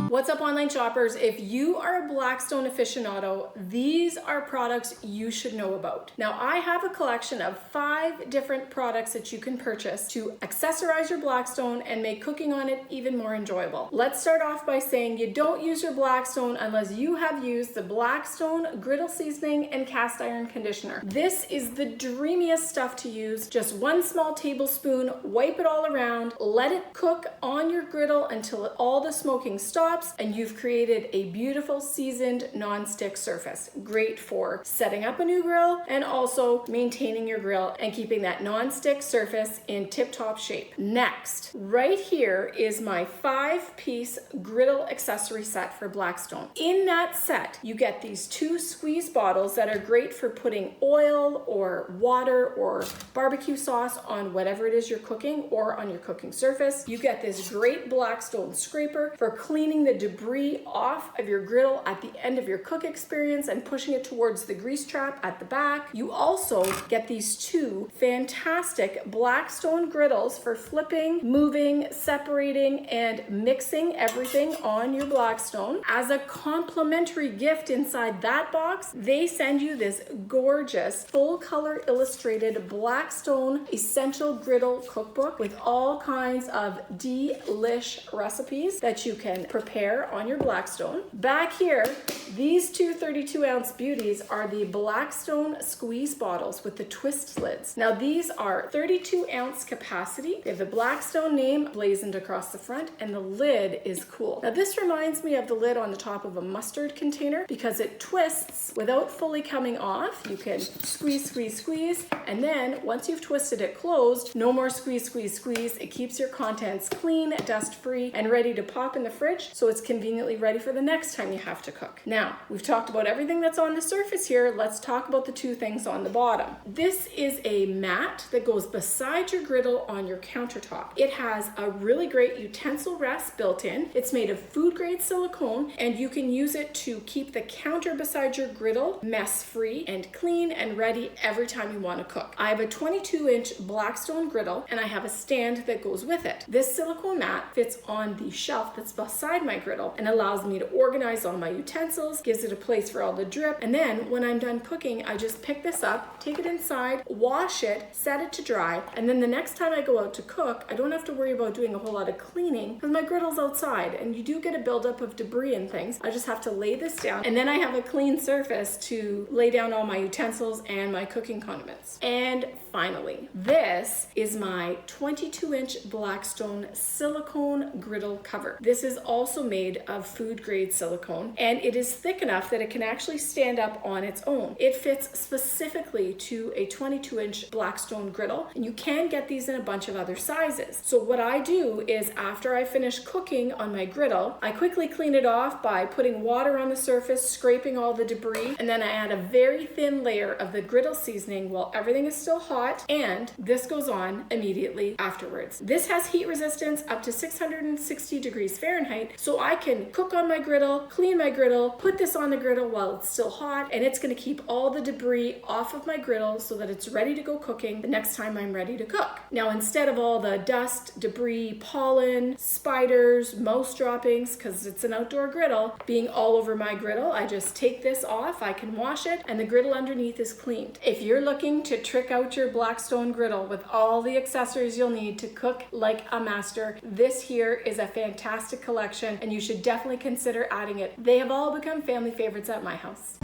What's up, online shoppers? If you are a Blackstone aficionado, these are products you should know about. Now, I have a collection of 5 different products that you can purchase to accessorize your Blackstone and make cooking on it even more enjoyable. Let's start off by saying you don't use your Blackstone unless you have used the Blackstone griddle seasoning and cast iron conditioner. This is the dreamiest stuff to use. Just 1 small tablespoon, wipe it all around, let it cook on your griddle until all the smoking stops, and you've created a beautiful seasoned non-stick surface. Great for setting up a new grill and also maintaining your grill and keeping that non-stick surface in tip-top shape. Next, right here is my 5-piece griddle accessory set for Blackstone. In that set, you get these 2 squeeze bottles that are great for putting oil or water or barbecue sauce on whatever it is you're cooking or on your cooking surface. You get this great Blackstone scraper for cleaning the debris off of your griddle at the end of your cook experience and pushing it towards the grease trap at the back. You also get these 2 fantastic Blackstone griddles for flipping, moving, separating, and mixing everything on your Blackstone. As a complimentary gift inside that box, they send you this gorgeous full color illustrated Blackstone Essential Griddle cookbook with all kinds of delish recipes that you can prepare on your Blackstone. Back here, these 2 32-ounce beauties are the Blackstone squeeze bottles with the twist lids. Now, these are 32-ounce capacity. They have the Blackstone name blazoned across the front, and the lid is cool. Now, this reminds me of the lid on the top of a mustard container because it twists without fully coming off. You can squeeze, squeeze, squeeze, and then once you've twisted it closed, no more squeeze, squeeze, squeeze. It keeps your contents clean, dust-free, and ready to pop in the fridge, so it's conveniently ready for the next time you have to cook. Now, we've talked about everything that's on the surface here. Let's talk about the 2 things on the bottom. This is a mat that goes beside your griddle on your countertop. It has a really great utensil rest built in. It's made of food-grade silicone, and you can use it to keep the counter beside your griddle mess-free and clean and ready every time you want to cook. I have a 22-inch Blackstone griddle, and I have a stand that goes with it. This silicone mat fits on the shelf that's beside my griddle and allows me to organize all my utensils, gives it a place for all the drip, and then when I'm done cooking, I just pick this up, take it inside, wash it, set it to dry, and then the next time I go out to cook, I don't have to worry about doing a whole lot of cleaning because my griddle's outside, and you do get a buildup of debris and things. I just have to lay this down, and then I have a clean surface to lay down all my utensils and my cooking condiments. And finally, this is my 22-inch Blackstone silicone griddle cover. This is also made of food-grade silicone, and it is thick enough that it can actually stand up on its own. It fits specifically to a 22-inch Blackstone griddle, and you can get these in a bunch of other sizes. So what I do is after I finish cooking on my griddle, I quickly clean it off by putting water on the surface, scraping all the debris, and then I add a very thin layer of the griddle seasoning while everything is still hot, and this goes on immediately afterwards. This has heat resistance up to 660 degrees Fahrenheit, so I can cook on my griddle, clean my griddle, put this on the griddle while it's still hot, and it's going to keep all the debris off of my griddle so that it's ready to go cooking the next time I'm ready to cook. Now, instead of all the dust, debris, pollen, spiders, mouse droppings, because it's an outdoor griddle, being all over my griddle, I just take this off, I can wash it, and the griddle underneath is cleaned. If you're looking to trick out your Blackstone griddle with all the accessories you'll need to cook like a master, this here is a fantastic collection, and you should definitely consider adding it. They have all become family favorites at my house.